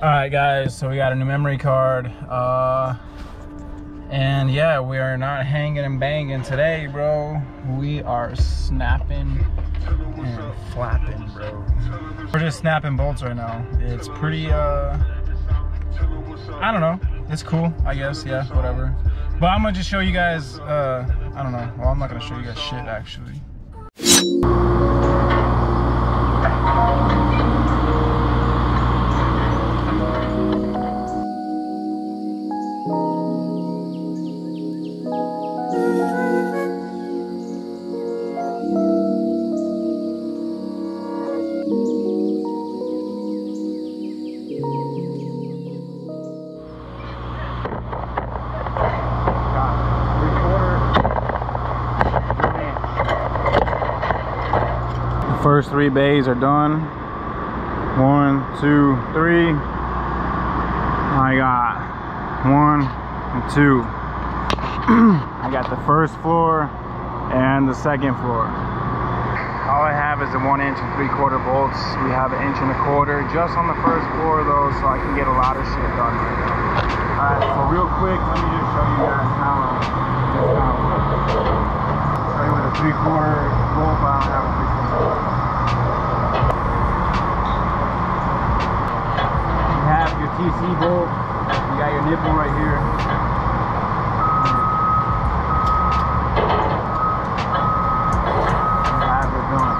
All right, guys, so we got a new memory card. And yeah, we are not hanging and banging today, bro. We are snapping and flapping, bro. We're just snapping bolts right now. It's pretty, I don't know. It's cool, I guess, yeah, whatever. But I'm gonna just show you guys, I don't know. Well, I'm not gonna show you guys shit, actually. First 3 bays are done. 1, 2, 3. I got 1 and 2. I got the first floor and the second floor. All I have is the 1 inch and 3/4 bolts. We have 1 1/4 inch just on the first floor though, so I can get a lot of shit done right now. Alright, so real quick, let me just show you guys how this kind of works. Show you with a 3/4 bolt, but I don't have a 3/4 bolt. Your TC bolt, you got your nipple right here. You have it done.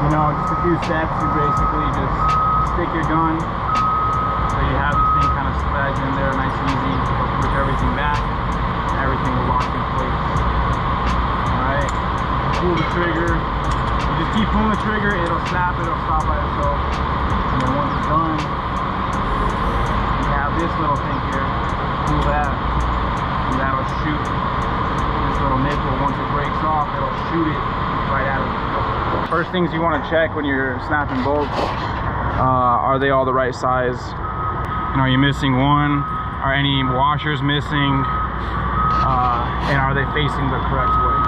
You know, just a few steps, you basically just stick your gun so you have this thing kind of sledged in there, nice and easy. Push everything back, and everything will lock in place. Alright, pull the trigger. You just keep pulling the trigger, it'll snap, it'll stop by itself. And then once it's done, you have this little thing here, pull that, and that'll shoot this little nipple. Once it breaks off, it'll shoot it right out of it. First things you want to check when you're snapping bolts, are they all the right size? And are you missing one? Are any washers missing? And are they facing the correct way?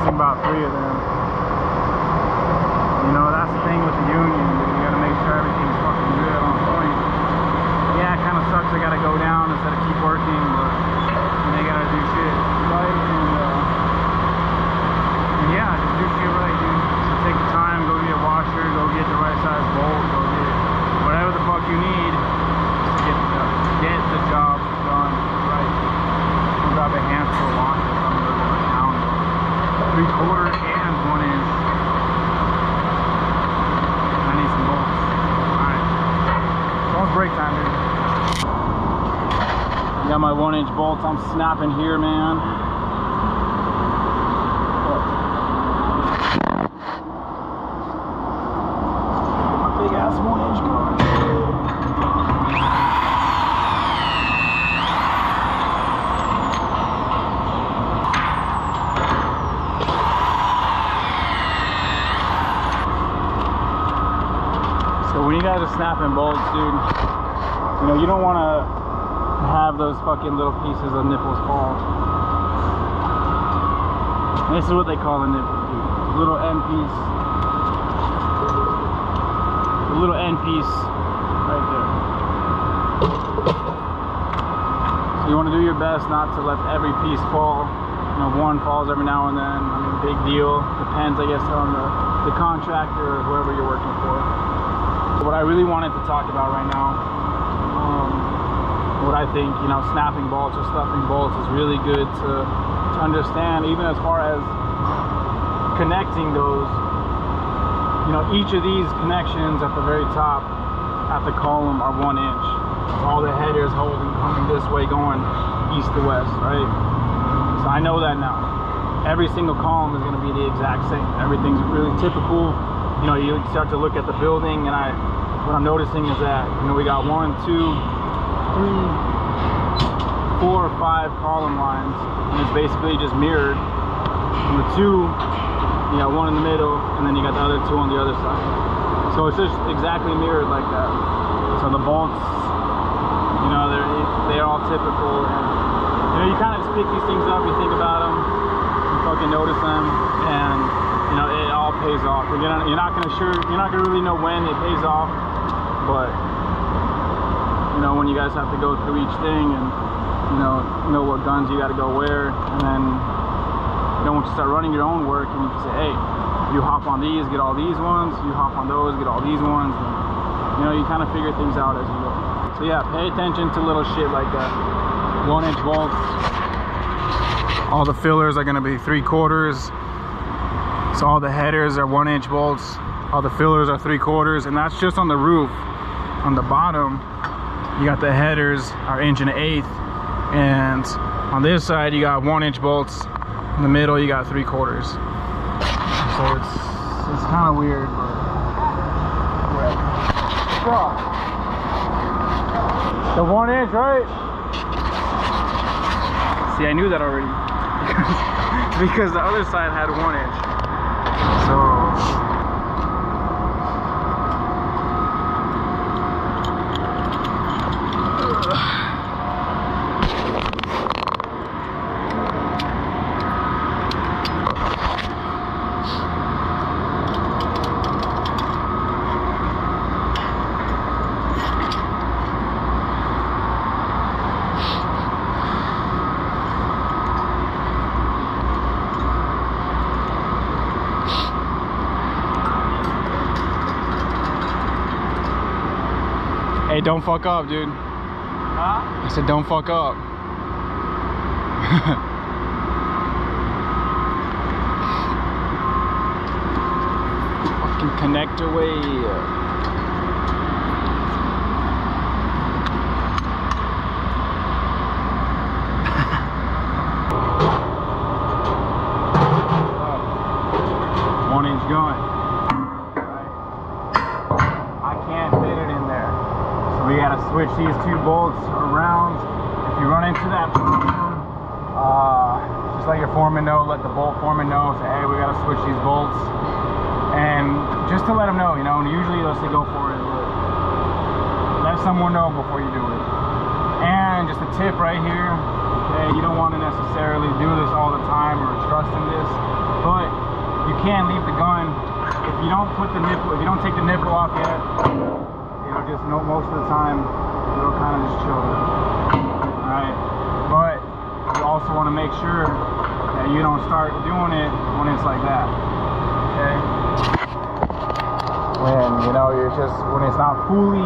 About 3 of them. You know, that's the thing with the union, dude. You gotta make sure everything's fucking good on point. Yeah, it kind of sucks I gotta go down instead of keep working, but they gotta do shit right. And yeah, just do shit right, dude. Just take the time, go get a washer, go get the right size bolt, go get whatever the fuck you need to get the job done right. You grab a handful of washers, I'm gonna go to town. 3/4 and 1 inch. I need some bolts. Alright. It's almost break time, dude. Got my 1 inch bolts. I'm snapping here, man. My big ass 1 inch gun. When you guys are snapping bolts, dude, you know, you don't want to have those fucking little pieces of nipples fall. And this is what they call a nipple, dude. Little end piece. The little end piece right there. So you want to do your best not to let every piece fall. You know, one falls every now and then. I mean, big deal. Depends, I guess, on the contractor or whoever you're working for. What I really wanted to talk about right now, what I think, you know, snapping bolts or stuffing bolts is really good to understand, even as far as connecting those. You know, each of these connections at the very top at the column are 1 inch. All the headers holding coming this way, going east to west, right? So I know that now. Every single column is going to be the exact same. Everything's really typical. You know, you start to look at the building, and what I'm noticing is that, you know, we got 1, 2, 3, 4, 5 column lines, and it's basically just mirrored. And the 2, you got 1 in the middle, and then you got the other 2 on the other side. So it's just exactly mirrored like that. So the bolts, you know, they're all typical, and you know, you kind of just pick these things up, you think about them, you fucking notice them, and you know, it all pays off. You're not gonna really know when it pays off, but you know, when you guys have to go through each thing and you know what guns you got to go where, and then you know, once you start running your own work, and you can say, hey, you hop on these, get all these ones, you hop on those, get all these ones, and you know, you kind of figure things out as you go. So yeah, pay attention to little shit like that. 1 inch bolts. All the fillers are gonna be 3/4. So all the headers are 1 inch bolts. All the fillers are 3/4, and that's just on the roof. On the bottom, you got the headers are 1 1/8, and on this side you got 1 inch bolts. In the middle you got 3/4. So it's kind of weird, but whatever. The 1 inch, right? See, I knew that already. Because the other side had 1 inch. So hey, don't fuck up, dude. Huh? I said don't fuck up. Fucking connector way. Gun. Right. I can't fit it in there, so we gotta switch these 2 bolts around. If you run into that, just let your foreman know, let the bolt foreman know, say, hey, we gotta switch these bolts, and just to let them know, you know. And usually they'll say go for it, but let someone know before you do it. And just a tip right here, okay, you don't want to necessarily do this all the time or trust in this, but you can leave the gun. If you don't put the nipple, if you don't take the nipple off yet, it'll just know most of the time it'll kind of just chill there. Alright, but you also want to make sure that you don't start doing it when it's like that. Okay? When you know when it's not fully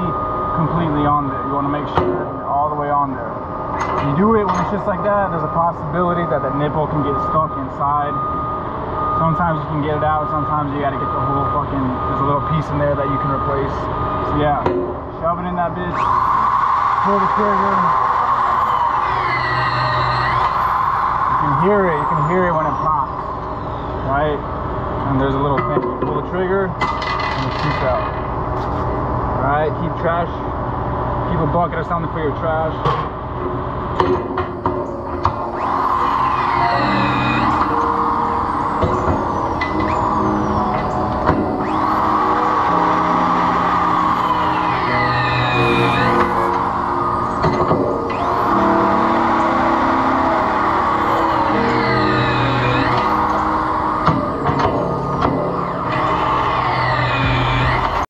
completely on there, you want to make sure you're all the way on there. If you do it when it's just like that, there's a possibility that the nipple can get stuck inside. Sometimes you can get it out, sometimes you gotta get the whole fucking, there's a little piece in there that you can replace. So yeah, shove it in that bitch, pull the trigger. You can hear it when it pops, right? And there's a little thing, you pull the trigger and it shoots out. Alright, keep a bucket or something for your trash.